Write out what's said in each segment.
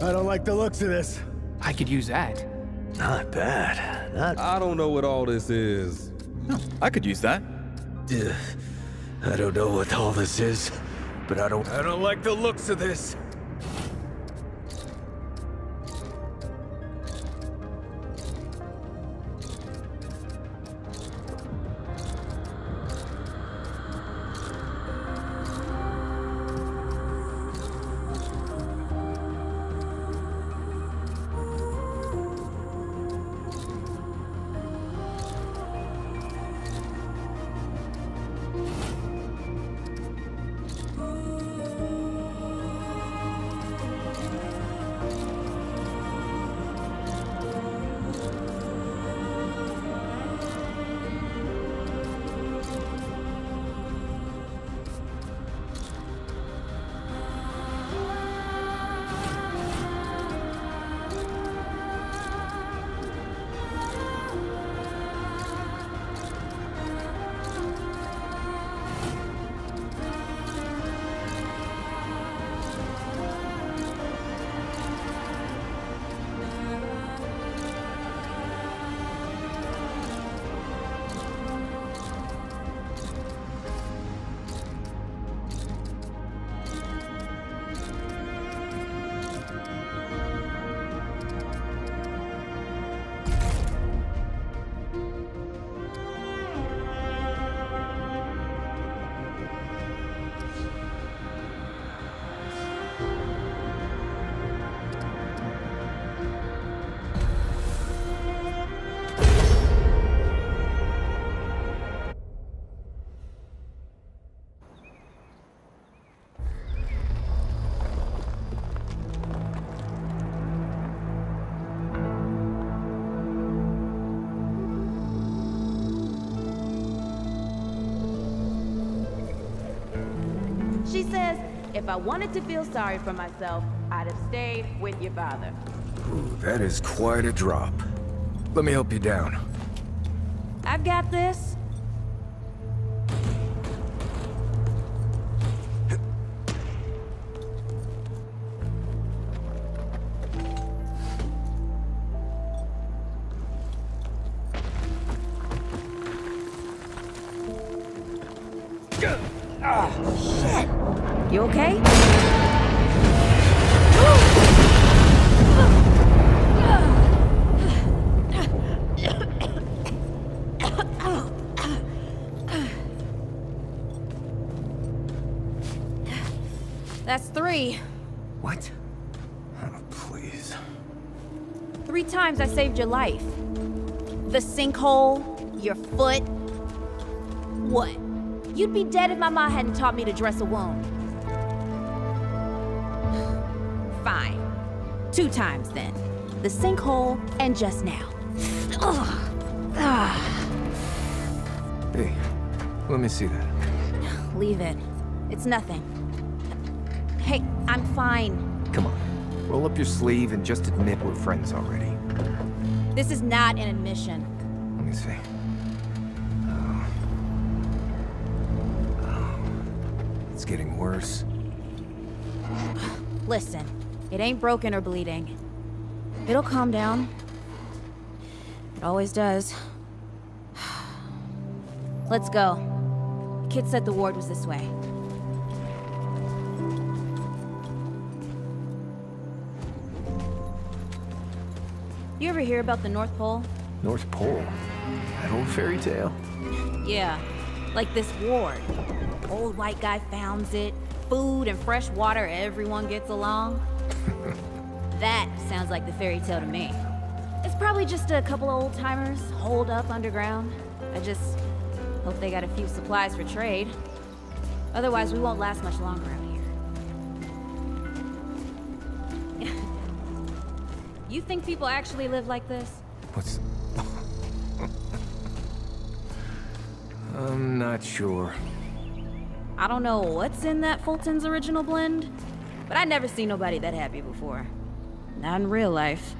I don't like the looks of this. I could use that. Not bad. I don't know what all this is. I could use that. I don't know what all this is, but I don't like the looks of this. She says, if I wanted to feel sorry for myself, I'd have stayed with your father. Ooh, that is quite a drop. Let me help you down. I've got this. Shit! You okay? That's 3. What? Oh, please. 3 times I saved your life. The sinkhole, your foot. What? You'd be dead if my ma hadn't taught me to dress a wound. Fine. 2 times then. The sinkhole and just now. Hey, let me see that. Leave it. It's nothing. Hey, I'm fine. Come on, roll up your sleeve and just admit we're friends already. This is not an admission. Let me see. It's getting worse. Listen, it ain't broken or bleeding. It'll calm down. It always does. Let's go. The kid said the ward was this way. You ever hear about the North Pole? North Pole? That old fairy tale? Yeah, like this ward. Old white guy founds it. Food and fresh water, everyone gets along. That sounds like the fairy tale to me. It's probably just a couple of old-timers holed up underground. I just hope they got a few supplies for trade. Otherwise, we won't last much longer out here. You think people actually live like this? What's... I'm not sure. I don't know what's in that Fulton's original blend, but I never seen nobody that happy before. Not in real life.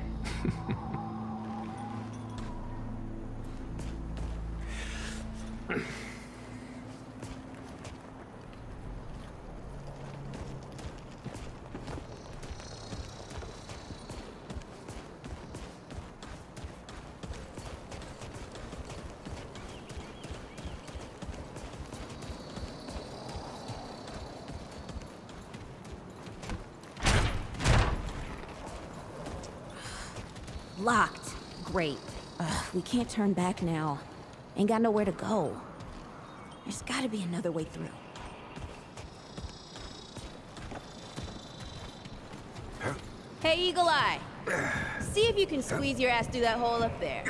Locked. Great. Ugh, we can't turn back now. Ain't got nowhere to go. There's gotta be another way through. Hey, Eagle Eye. See if you can squeeze your ass through that hole up there.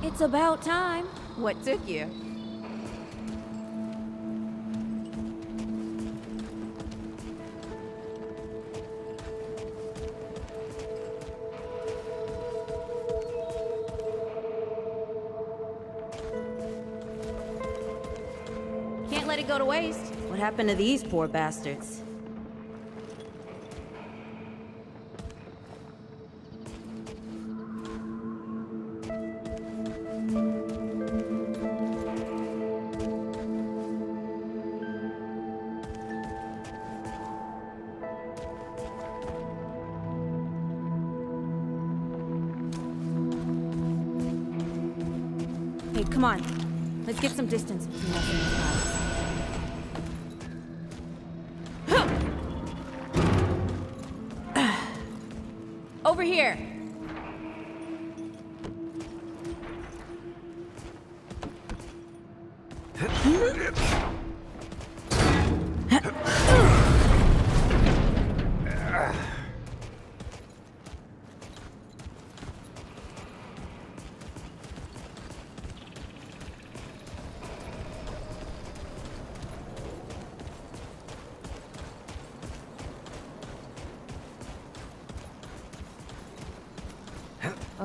It's about time. What took you? Can't let it go to waste. What happened to these poor bastards? Hey, come on. Let's get some distance between us and these guys. Over here.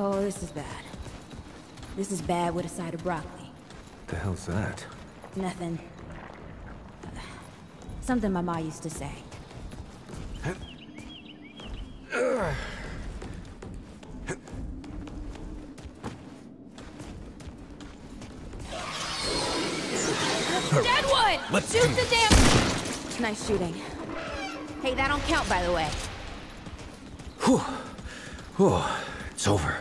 Oh, this is bad. This is bad with a side of broccoli. The hell's that? Nothing. Something my ma used to say. Deadwood! Let's Shoot the damn... Nice shooting. Hey, that don't count, by the way. Whew. Whew. It's over.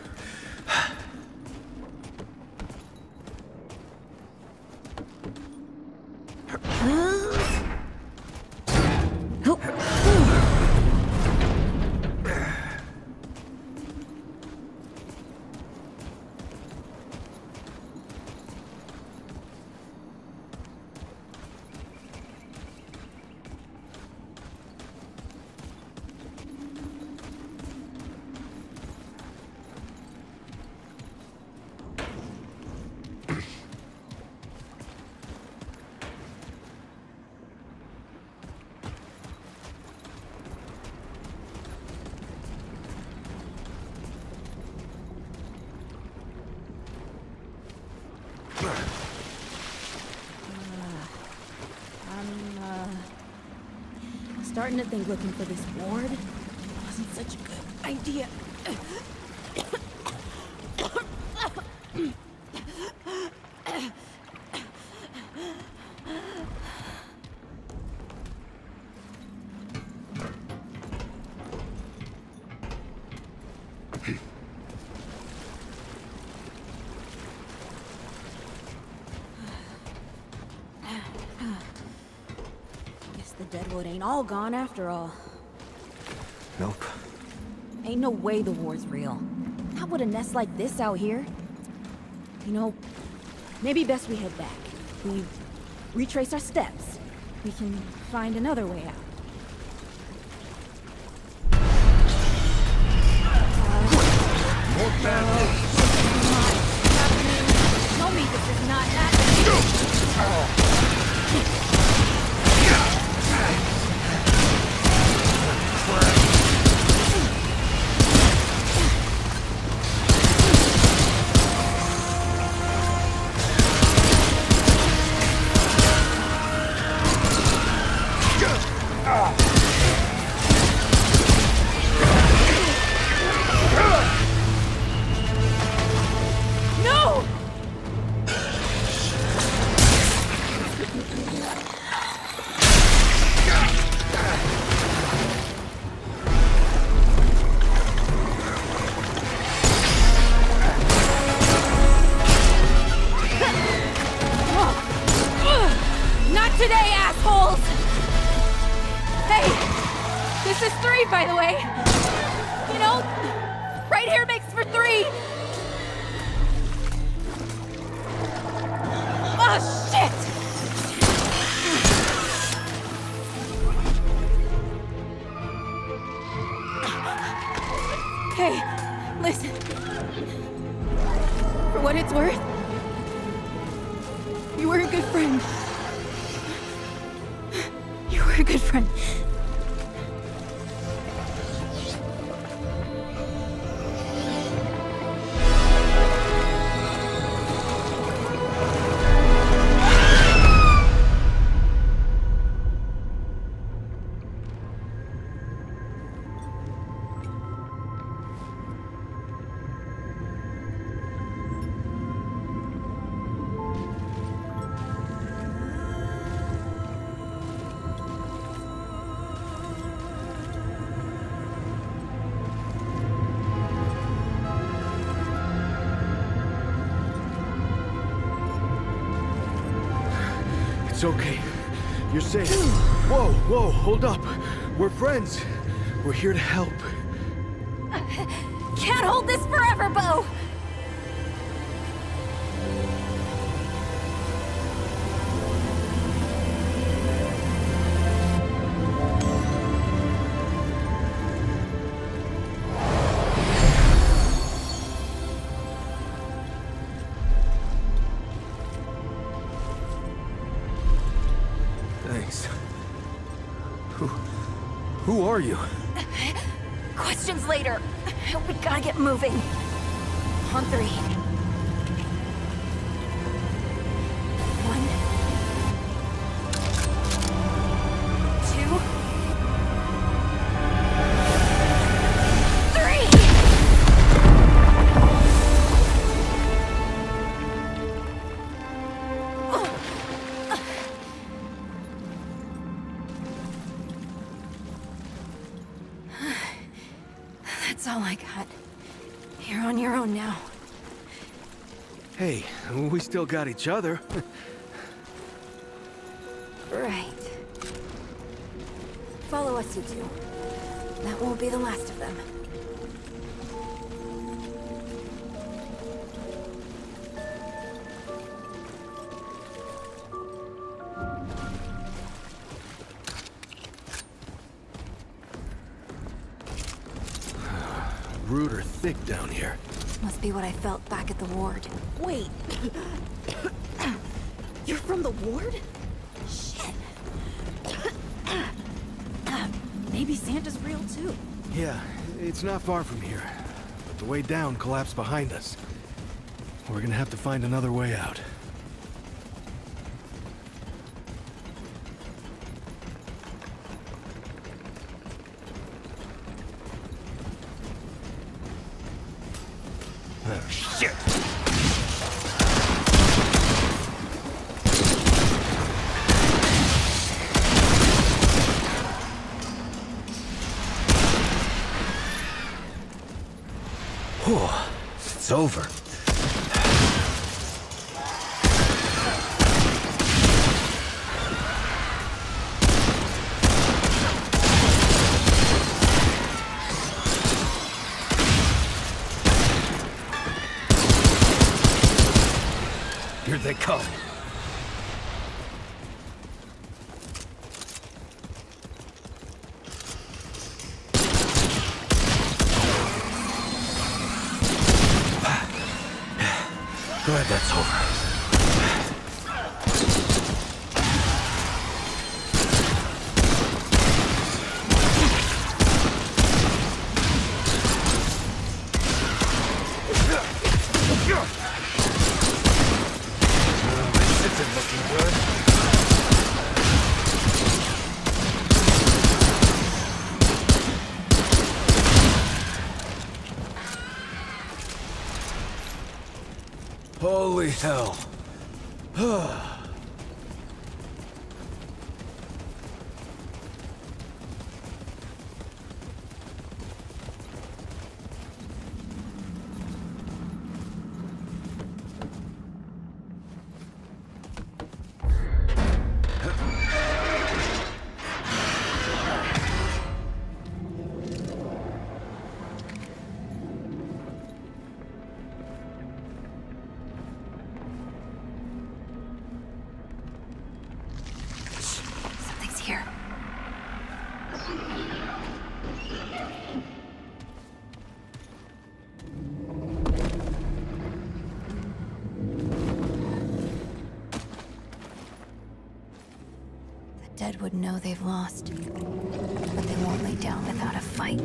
Starting to think looking for this ward wasn't such a good idea. The Deadwood ain't all gone after all. Nope. Ain't no way the war's real. Not with a nest like this out here. You know, maybe best we head back. We retrace our steps. We can find another way out. More bad news. Tell me this is not happening. day, assholes! Hey! This is 3, by the way! You know, right here makes for 3! Oh, shit! Hey, listen. For what it's worth, you were a good friend. You were a good friend. It's okay. You're safe. Whoa, whoa, hold up. We're friends. We're here to help. Can't hold this forever, Bo! Thanks. Who are you? Questions later. We gotta get moving. On 3. 1, 2, 3! That's all I got. You're on your own now. Hey, we still got each other. Right. Follow us, you two. That won't be the last of them. Rude or thick down here. Must be what I felt back at the ward. Wait. You're from the ward? Shit. Maybe Santa's real too. Yeah, it's not far from here. But the way down collapsed behind us. We're gonna have to find another way out. Oh, shit! Whew, it's over. Here they come. Glad that's over. This isn't looking good. Holy hell. dead would know they've lost. But they won't lay down without a fight.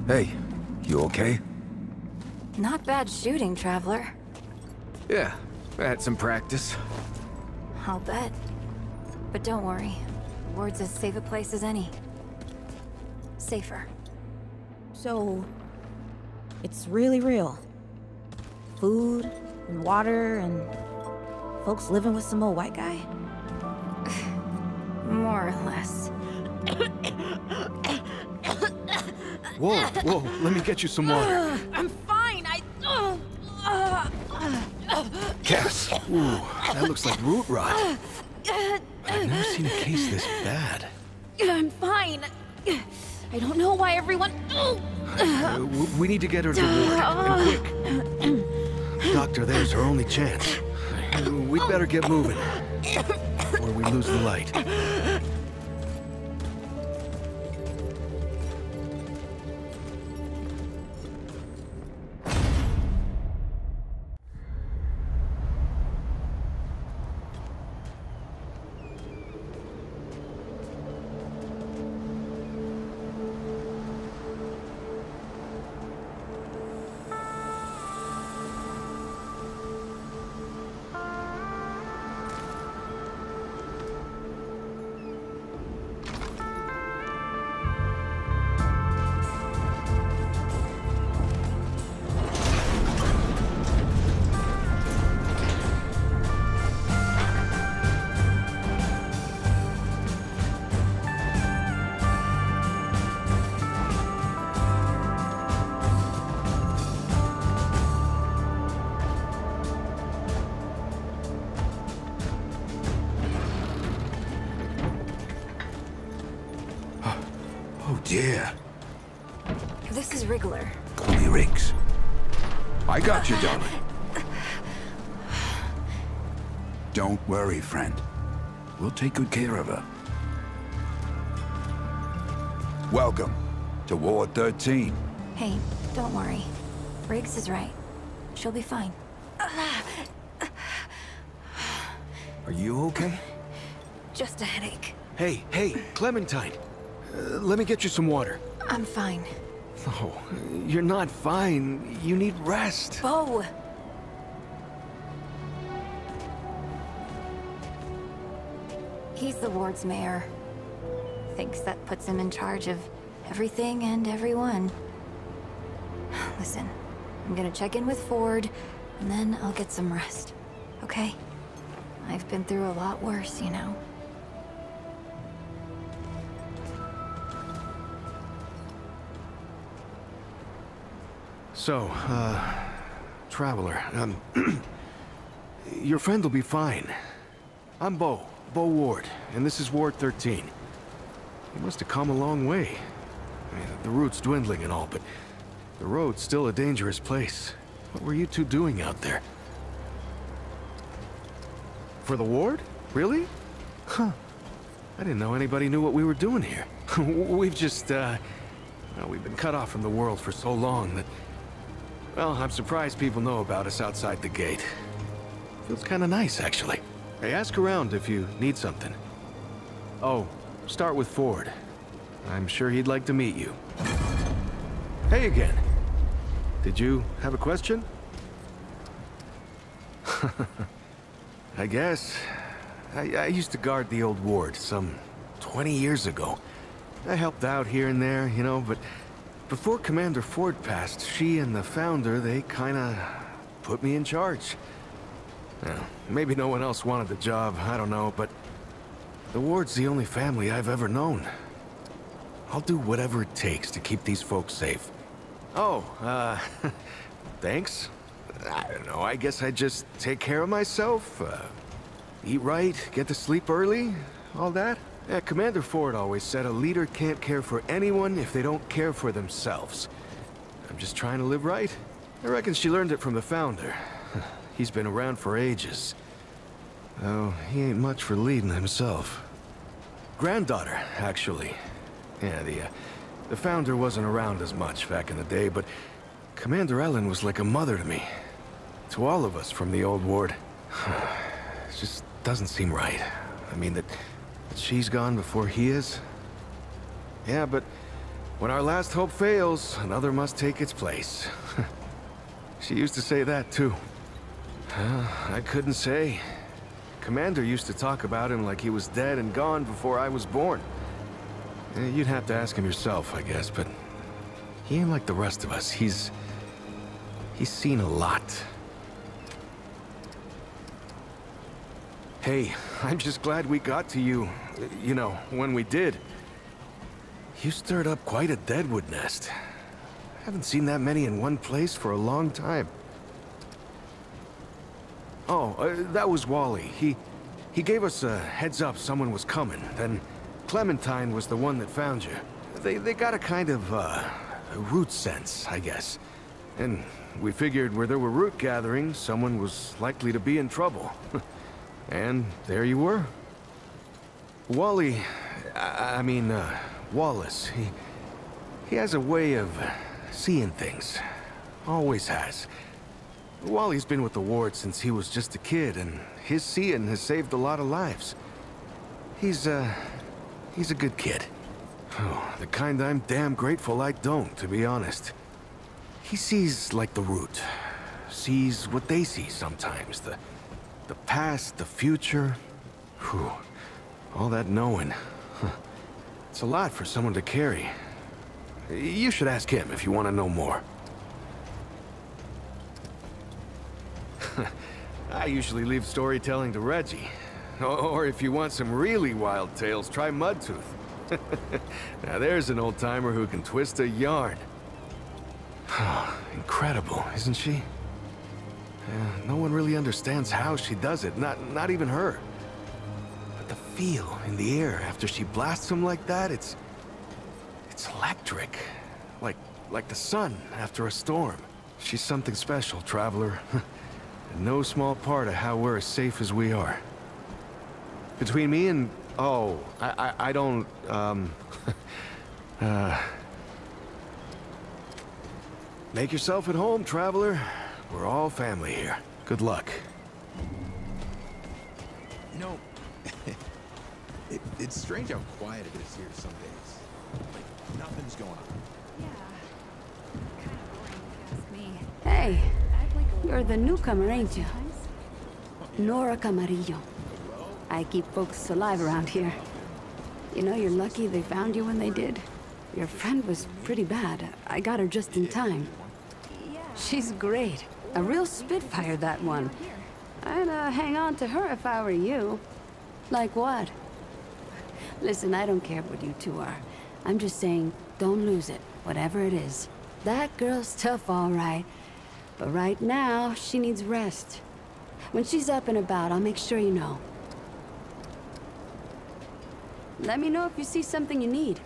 Hey, you okay? Not bad shooting, Traveler. Yeah, I had some practice. I'll bet. But don't worry. Ward's as safe a place as any. Safer. So, it's really real. Food and water and folks living with some old white guy? More or less. Whoa, whoa, let me get you some water. I'm fine, Cass! Ooh, that looks like root rot. I've never seen a case this bad. I'm fine. I don't know why everyone... We need to get her to ward, and quick. Doctor, there's her only chance. We'd better get moving, or we lose the light. Oh dear. This is Wriggler. Call me Riggs. I got you, darling. Don't worry, friend. We'll take good care of her. Welcome to Ward 13. Hey, don't worry. Riggs is right. She'll be fine. Are you okay? Just a headache. Hey, Clementine. Let me get you some water. I'm fine. Oh, you're not fine. You need rest. Bo! He's the ward's mayor. Thinks that puts him in charge of everything and everyone. Listen, I'm gonna check in with Ford, and then I'll get some rest. Okay? I've been through a lot worse, you know. So, Traveler, your friend will be fine. I'm Bo Ward, and this is Ward 13. You must have come a long way. I mean, the route's dwindling and all, but the road's still a dangerous place. What were you two doing out there? For the ward? Really? Huh. I didn't know anybody knew what we were doing here. We've just, well, we've been cut off from the world for so long that... Well, I'm surprised people know about us outside the gate. Feels kind of nice, actually. Hey, ask around if you need something. Oh, start with Ford. I'm sure he'd like to meet you. Hey again. Did you have a question? I guess. I used to guard the old ward some 20 years ago. I helped out here and there, you know, but before Commander Ford passed, she and the founder, they kinda put me in charge. Well, maybe no one else wanted the job, I don't know, but the ward's the only family I've ever known. I'll do whatever it takes to keep these folks safe. Oh, thanks. I don't know, I guess I just take care of myself, eat right, get to sleep early, all that. Yeah, Commander Ford always said a leader can't care for anyone if they don't care for themselves. I'm just trying to live right. I reckon she learned it from the founder. He's been around for ages. Though he ain't much for leading himself. Granddaughter, actually. Yeah, the founder wasn't around as much back in the day, but Commander Ellen was like a mother to me. To all of us from the old ward. It just doesn't seem right. I mean, that she's gone before he is. Yeah, but when our last hope fails, another must take its place. She used to say that, too. I couldn't say. Commander used to talk about him like he was dead and gone before I was born. You'd have to ask him yourself, I guess, but he ain't like the rest of us. He's seen a lot. Hey, I'm just glad we got to you, you know, when we did. You stirred up quite a deadwood nest. Haven't seen that many in one place for a long time. Oh, that was Wally. He gave us a heads up someone was coming. Then Clementine was the one that found you. They got a kind of, a root sense, I guess. And we figured where there were root gatherings, someone was likely to be in trouble. And there you were. Wally, I mean, Wallace, he has a way of seeing things. Always has. Wally's been with the ward since he was just a kid, and his seeing has saved a lot of lives. He's a good kid. Oh, the kind I'm damn grateful I don't, to be honest. He sees like the root. Sees what they see sometimes. The past, the future. Whew. All that knowing. It's a lot for someone to carry. You should ask him if you want to know more. I usually leave storytelling to Reggie. Or if you want some really wild tales, try Mudtooth. Now there's an old-timer who can twist a yarn. Incredible, isn't she? No one really understands how she does it, not even her. But the feel in the air after she blasts him like that, it's electric. Like the sun after a storm. She's something special, Traveler. And no small part of how we're as safe as we are. Between me and... Oh, I don't, Make yourself at home, Traveler. We're all family here. Good luck. You know, it's strange how quiet it is here some days. Like, nothing's going on. Hey, you're the newcomer, ain't you? Nora Camarillo. I keep folks alive around here. You know, you're lucky they found you when they did. Your friend was pretty bad. I got her just in time. She's great. A real spitfire, that one. I'd hang on to her if I were you. Like what? Listen, I don't care what you two are. I'm just saying, don't lose it, whatever it is. That girl's tough, all right. But right now, she needs rest. When she's up and about, I'll make sure you know. Let me know if you see something you need.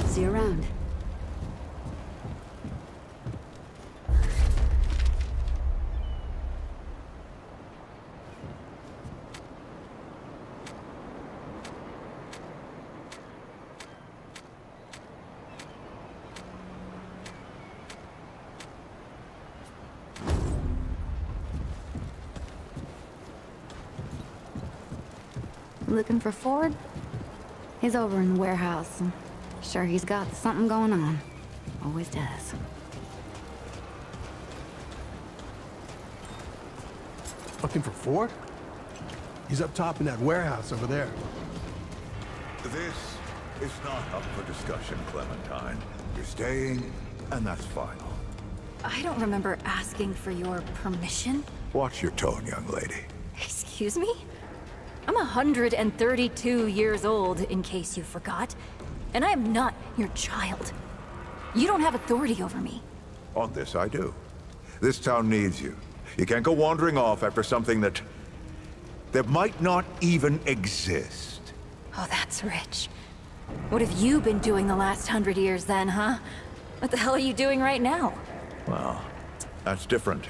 See you around. Looking for Ford? He's over in the warehouse. I'm sure he's got something going on. Always does. Looking for Ford? He's up top in that warehouse over there. This is not up for discussion, Clementine. You're staying, and that's final. I don't remember asking for your permission. Watch your tone, young lady. Excuse me? I'm 132 years old, in case you forgot. And I am not your child. You don't have authority over me. On this, I do. This town needs you. You can't go wandering off after something that might not even exist. Oh, that's rich. What have you been doing the last 100 years then, huh? What the hell are you doing right now? Well, that's different.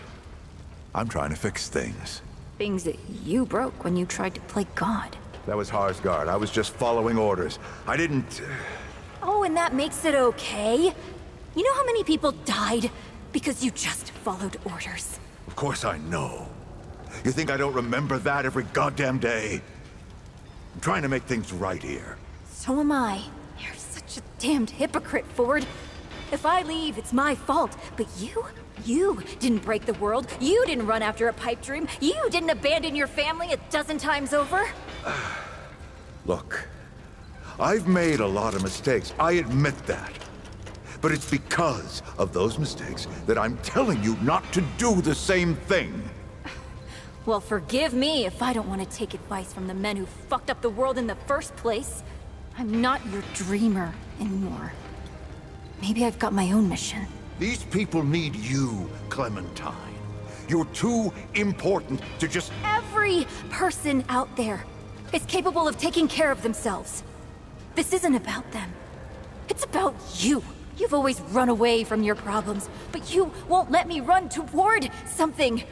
I'm trying to fix things. Things that you broke when you tried to play God. That was Harsgard. I was just following orders. I didn't... Oh, and that makes it okay? You know how many people died because you just followed orders? Of course I know. You think I don't remember that every goddamn day? I'm trying to make things right here. So am I. You're such a damned hypocrite, Ford. If I leave, it's my fault. But you didn't break the world. You didn't run after a pipe dream. You didn't abandon your family 12 times over. Look, I've made a lot of mistakes. I admit that. But it's because of those mistakes that I'm telling you not to do the same thing. Well, forgive me if I don't want to take advice from the men who fucked up the world in the first place. I'm not your dreamer anymore. Maybe I've got my own mission. These people need you, Clementine. You're too important to just... Every person out there is capable of taking care of themselves. This isn't about them. It's about you. You've always run away from your problems, but you won't let me run toward something.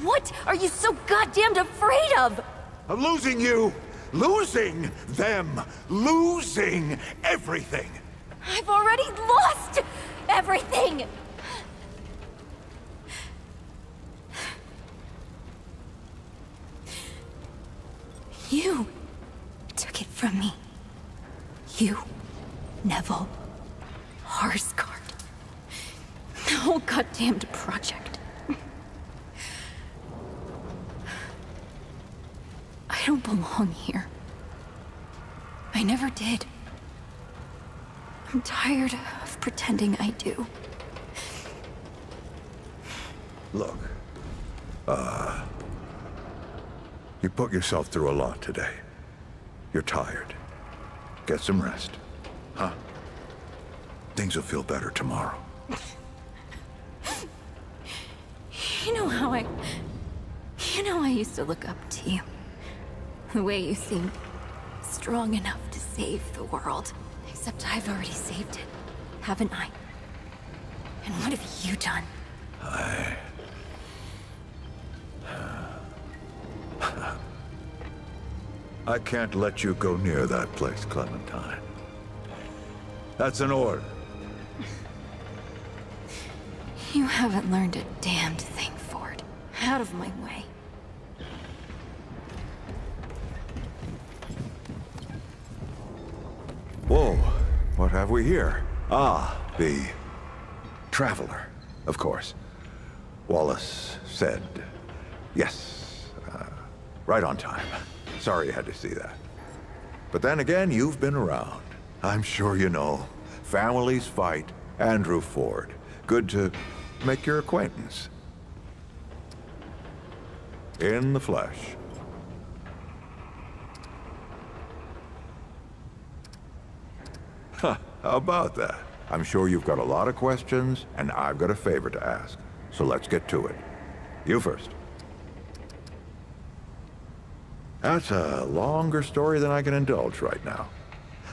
What are you so goddamned afraid of? I'm losing you, losing them, losing everything. I've already lost everything! You took it from me. You, Neville, Harsgard. The whole goddamned project. I don't belong here. I never did. I'm tired of pretending I do. Look, you put yourself through a lot today. You're tired. Get some rest, huh? Things will feel better tomorrow. You know how I used to look up to you. The way you seemed strong enough to save the world. Except I've already saved it, haven't I? And what have you done? I can't let you go near that place, Clementine. That's an order. You haven't learned a damned thing, Ford. Out of my way. Whoa, what have we here? Ah, the Traveler, of course. Wallace said yes, right on time. Sorry you had to see that. But then again, you've been around. I'm sure you know. Families fight. Andrew Ford. Good to make your acquaintance. In the flesh. Huh, how about that? I'm sure you've got a lot of questions, and I've got a favor to ask. So let's get to it. You first. That's a longer story than I can indulge right now.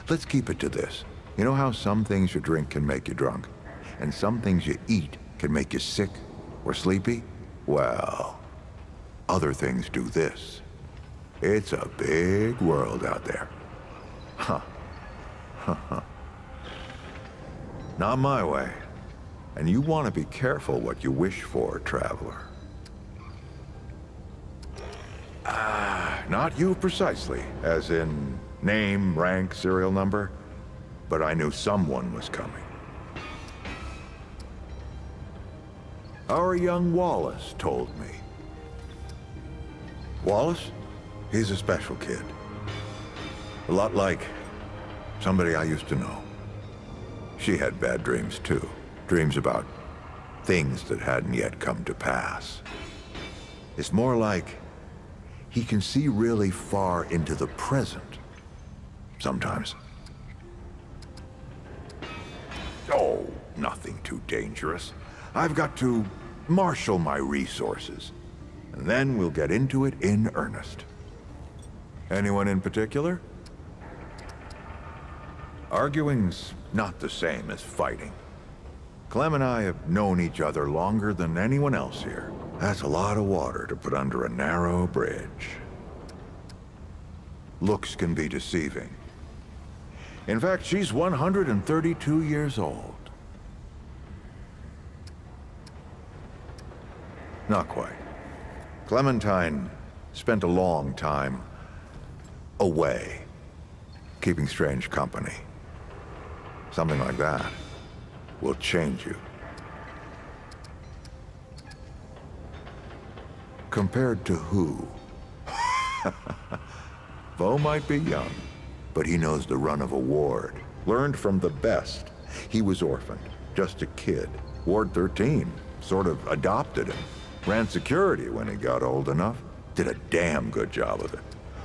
Let's keep it to this. You know how some things you drink can make you drunk? And some things you eat can make you sick or sleepy? Well, other things do this. It's a big world out there. Huh. Not my way. And you want to be careful what you wish for, Traveler. Not you precisely, as in name, rank, serial number, but I knew someone was coming. Our young Wallace told me. Wallace? He's a special kid. A lot like somebody I used to know. She had bad dreams too. Dreams about things that hadn't yet come to pass. It's more like he can see really far into the present. Sometimes. Oh, nothing too dangerous. I've got to marshal my resources, and then we'll get into it in earnest. Anyone in particular? Arguing's not the same as fighting. Clem and I have known each other longer than anyone else here. That's a lot of water to put under a narrow bridge. Looks can be deceiving. In fact, she's 132 years old. Not quite. Clementine spent a long time away, keeping strange company. Something like that will change you. Compared to who? Bo might be young, but he knows the run of a ward. Learned from the best. He was orphaned, just a kid. Ward 13 sort of adopted him. Ran security when he got old enough. Did a damn good job of it.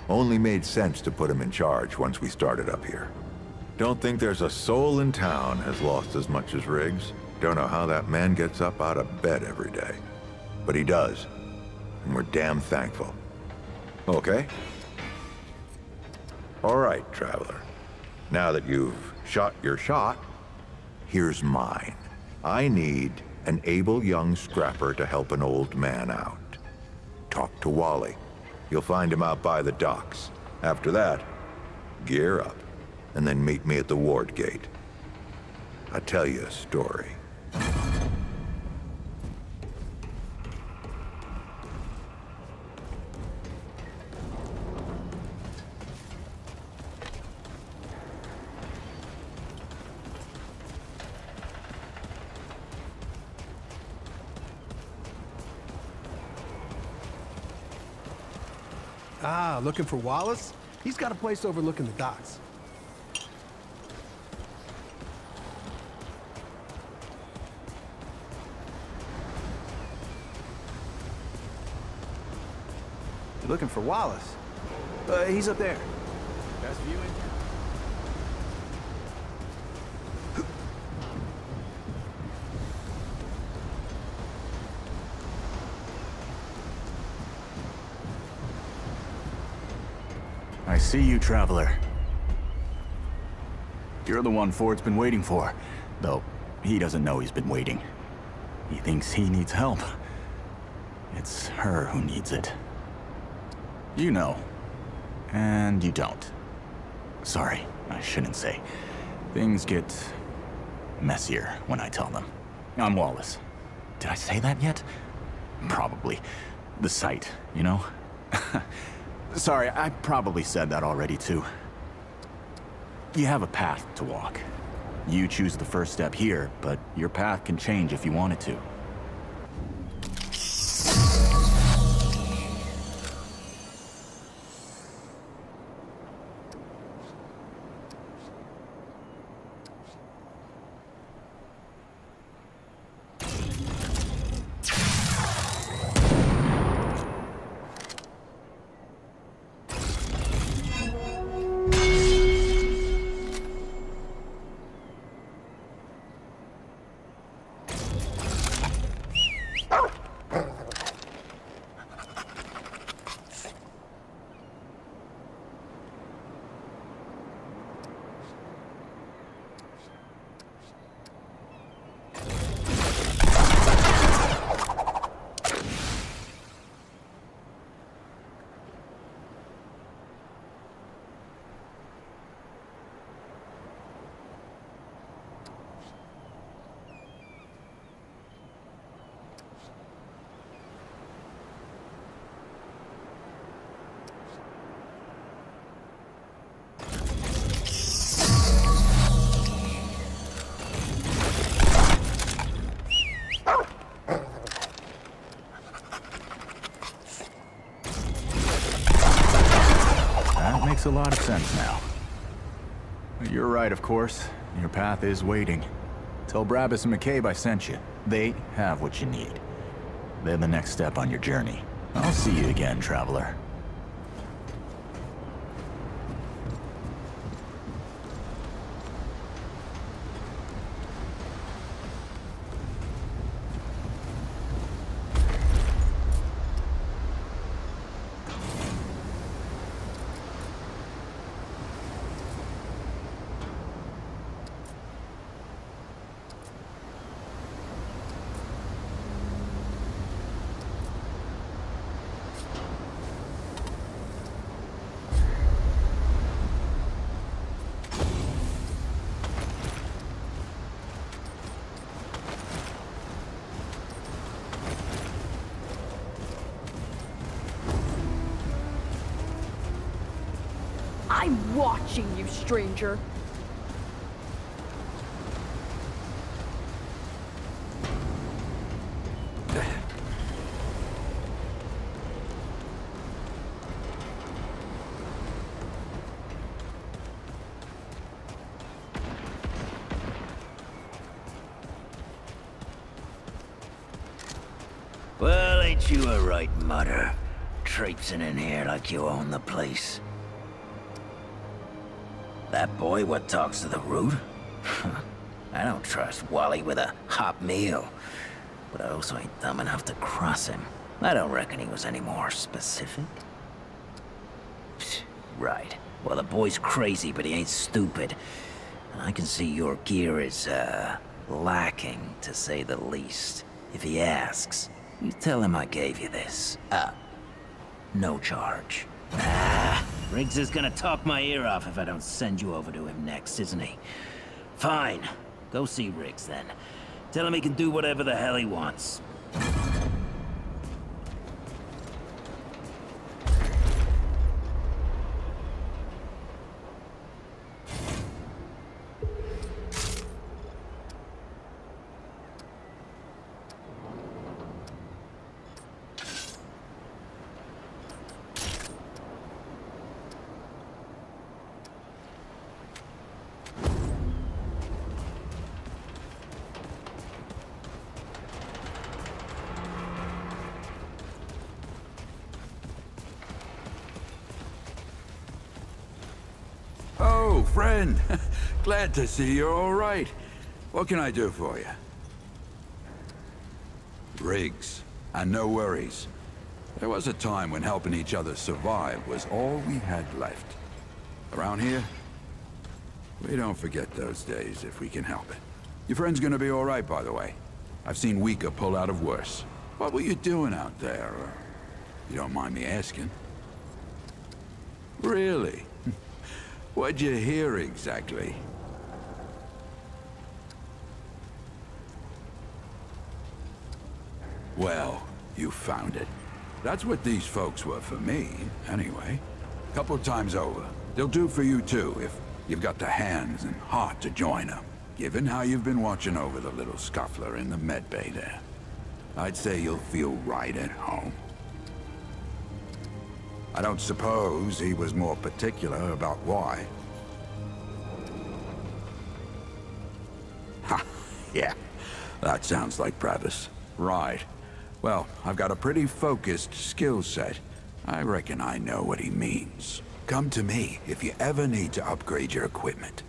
Only made sense to put him in charge once we started up here. Don't think there's a soul in town has lost as much as Riggs. Don't know how that man gets up out of bed every day. But he does. And we're damn thankful. Okay? All right, Traveler. Now that you've shot your shot, here's mine. I need an able young scrapper to help an old man out. Talk to Wally. You'll find him out by the docks. After that, gear up, and then meet me at the ward gate. I'll tell you a story. Ah, looking for Wallace? He's got a place overlooking the docks. You're looking for Wallace? He's up there. Best view in town. I see you, Traveler. You're the one Ford's been waiting for. Though, he doesn't know he's been waiting. He thinks he needs help. It's her who needs it. You know. And you don't. Sorry, I shouldn't say. Things get messier when I tell them. I'm Wallace. Did I say that yet? Probably. The site, you know? Sorry, I probably said that already, too. You have a path to walk. You choose the first step here, but your path can change if you want it to. makes a lot of sense now. You're right, of course. Your path is waiting. Tell Brabus and McCabe I sent you. They have what you need. They're the next step on your journey. I'll see you again, Traveler. I'm watching you, stranger. Well, ain't you a right mutter? Traipsing in here like you own the place. That boy what talks to the root? I don't trust Wally with a hot meal. But I also ain't dumb enough to cross him. I don't reckon he was any more specific. Right. Well, the boy's crazy, but he ain't stupid. And I can see your gear is, lacking, to say the least. If he asks, you tell him I gave you this. No charge. Riggs is gonna talk my ear off if I don't send you over to him next, isn't he? Fine. Go see Riggs, then. Tell him he can do whatever the hell he wants. Oh, friend. Glad to see you're all right. What can I do for you? Riggs. And no worries. There was a time when helping each other survive was all we had left. Around here, we don't forget those days if we can help it. Your friend's gonna be all right, by the way. I've seen weaker pull out of worse. What were you doing out there? You don't mind me asking? Really? What'd you hear exactly? Well, you found it. That's what these folks were for me, anyway. Couple times over. They'll do for you too, if you've got the hands and heart to join them. Given how you've been watching over the little scuffler in the med bay there, I'd say you'll feel right at home. I don't suppose he was more particular about why. Ha, yeah. That sounds like Brabus. Right. Well, I've got a pretty focused skill set. I reckon I know what he means. Come to me if you ever need to upgrade your equipment.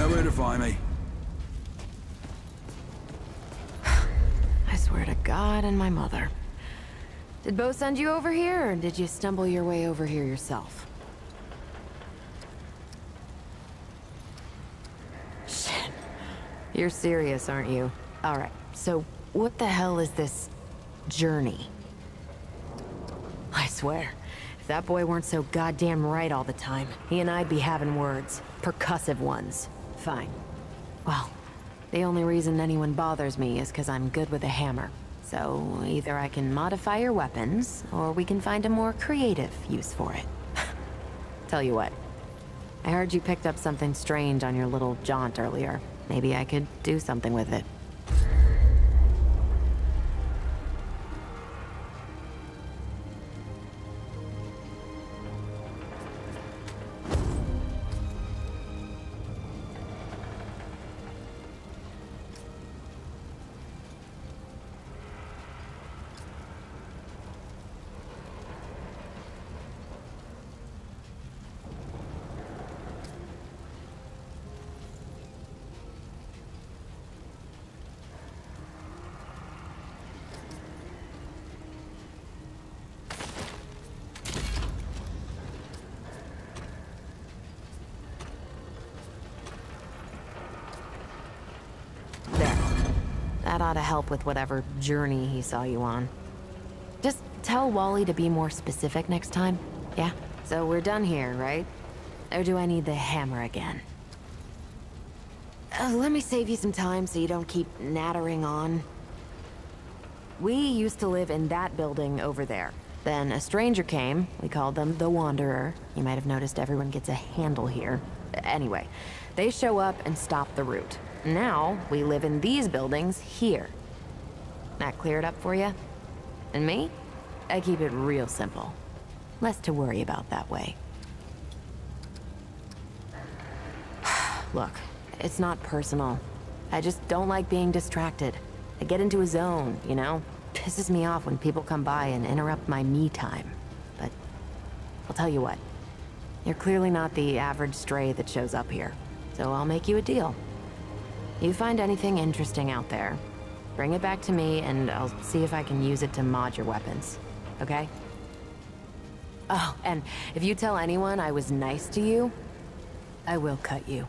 Where to find me? I swear to God and my mother. Did Bo send you over here, or did you stumble your way over here yourself? Shit. You're serious, aren't you? Alright, so what the hell is this journey? I swear, if that boy weren't so goddamn right all the time, he and I'd be having words. Percussive ones. Fine. Well, The only reason anyone bothers me is because I'm good with a hammer. So either I can modify your weapons, or we can find a more creative use for it. Tell you what, I heard you picked up something strange on your little jaunt earlier. Maybe I could do something with it. That ought to help with whatever journey he saw you on. Just tell Wally to be more specific next time, yeah? So we're done here, right? Or do I need the hammer again? Let me save you some time so you don't keep nattering on. We used to live in that building over there. Then a stranger came. We called them the Wanderer. You might have noticed everyone gets a handle here. Anyway, they show up and stop the route. Now, we live in these buildings here. That clear it up for you? And me? I keep it real simple. Less to worry about that way. Look, it's not personal. I just don't like being distracted. I get into a zone, you know? Pisses me off when people come by and interrupt my me time. But I'll tell you what. You're clearly not the average stray that shows up here. So I'll make you a deal. You find anything interesting out there, bring it back to me and I'll see if I can use it to mod your weapons, okay? Oh, and if you tell anyone I was nice to you, I will cut you.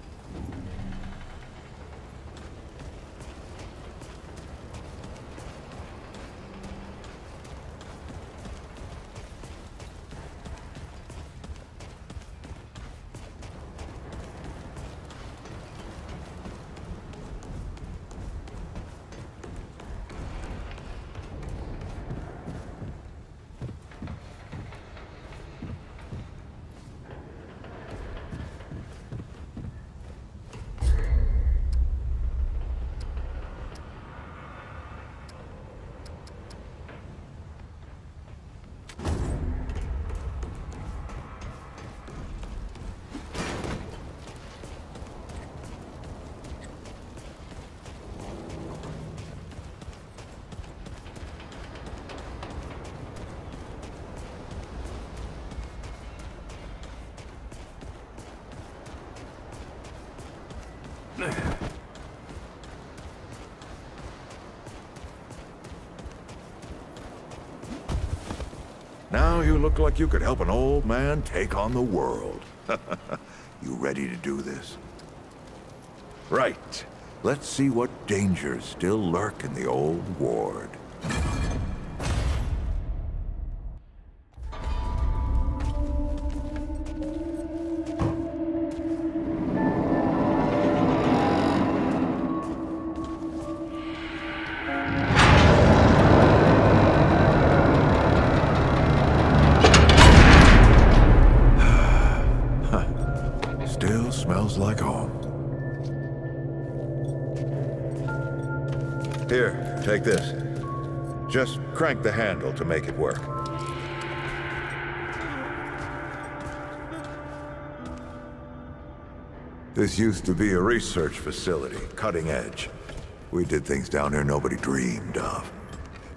Now you look like you could help an old man take on the world. You ready to do this? Right. Let's see what dangers still lurk in the old ward. Still smells like home. Here, take this. Just crank the handle to make it work. This used to be a research facility, cutting edge. We did things down here nobody dreamed of.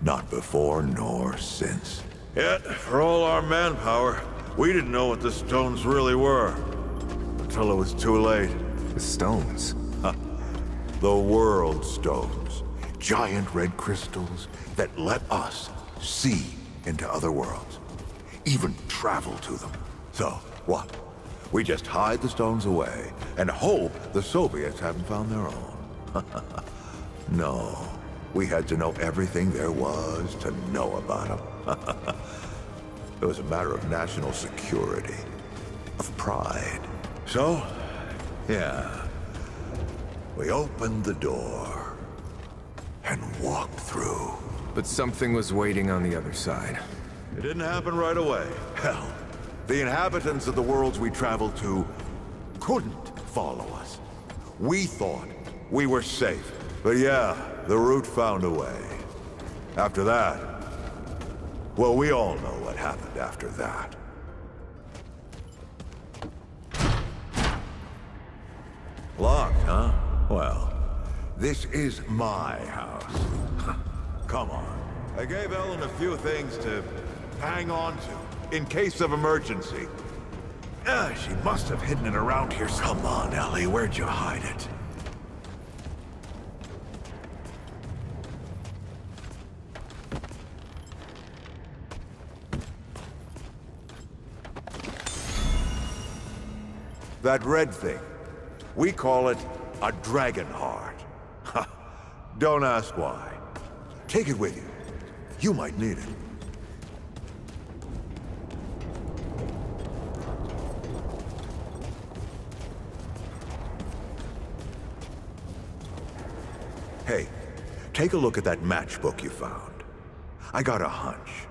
Not before nor since. Yet, for all our manpower, we didn't know what the stones really were. Until it was too late. The stones? Huh. The world stones. Giant red crystals that let us see into other worlds. Even travel to them. So, what? We just hide the stones away and hope the Soviets haven't found their own. No. We had to know everything there was to know about them. It was a matter of national security. Of pride. So, yeah. We opened the door and walked through. But something was waiting on the other side. It didn't happen right away. Hell, the inhabitants of the worlds we traveled to couldn't follow us. We thought we were safe. But yeah, the root found a way. After that, well, we all know what happened after that. Locked, huh? Well, this is my house. Come on. I gave Ellen a few things to hang on to, in case of emergency. She must have hidden it around here. Come on, Ellie, where'd you hide it? That red thing. We call it a dragon heart. Don't ask why. Take it with you. You might need it. Hey, take a look at that matchbook you found. I got a hunch.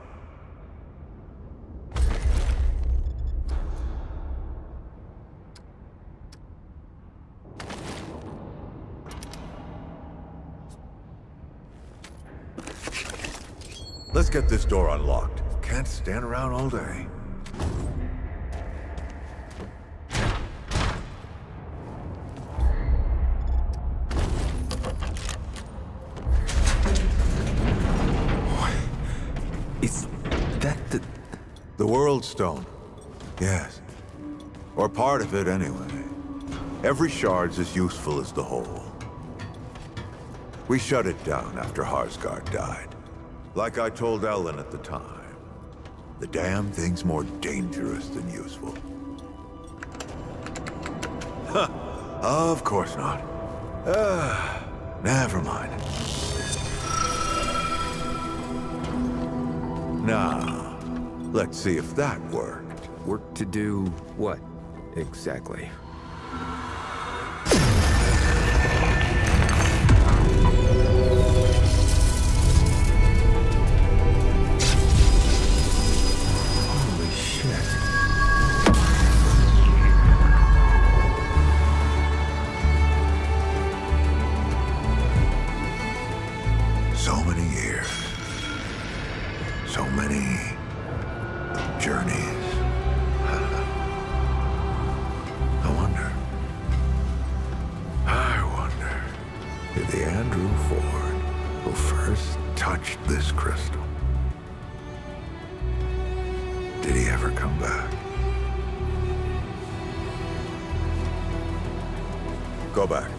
Let's get this door unlocked. Can't stand around all day. Is that the World Stone? Yes. Or part of it, anyway. Every shard's as useful as the whole. We shut it down after Harsgard died. Like I told Ellen at the time, the damn thing's more dangerous than useful. Huh. Of course not. Never mind. Now, let's see if that worked. Work to do what, exactly? Go back.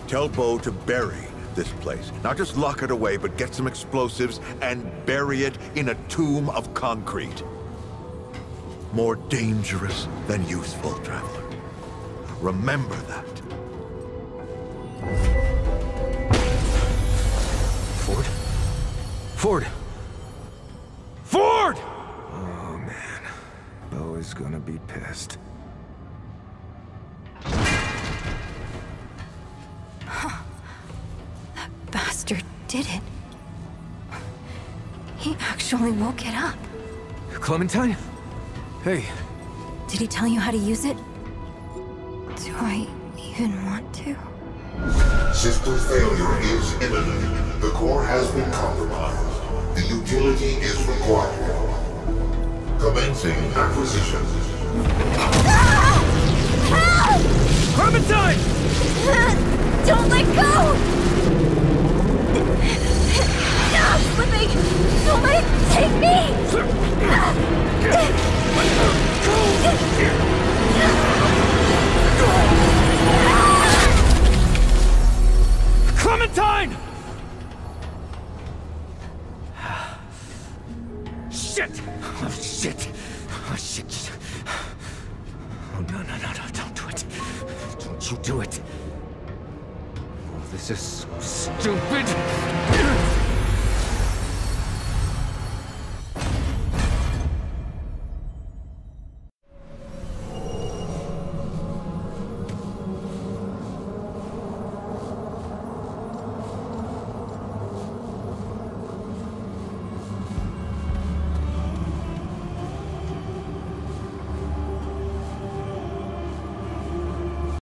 Tell Bo to bury this place. Not just lock it away, but get some explosives and bury it in a tomb of concrete. More dangerous than useful, traveler. Remember that. Ford? Ford! Ford! Oh, man. Bo is gonna be pissed. Bastard did it. He actually woke it up. Clementine? Hey. Did he tell you how to use it? Do I even want to? System failure is imminent. The core has been compromised. The utility is required. Commencing acquisition. Ah! Help! Clementine! Don't let go! I'm slipping! Don't let it take me! Clementine! Shit! Oh, shit! Oh, shit! Oh, no, don't do it. Don't you do it. Oh, this is so stupid!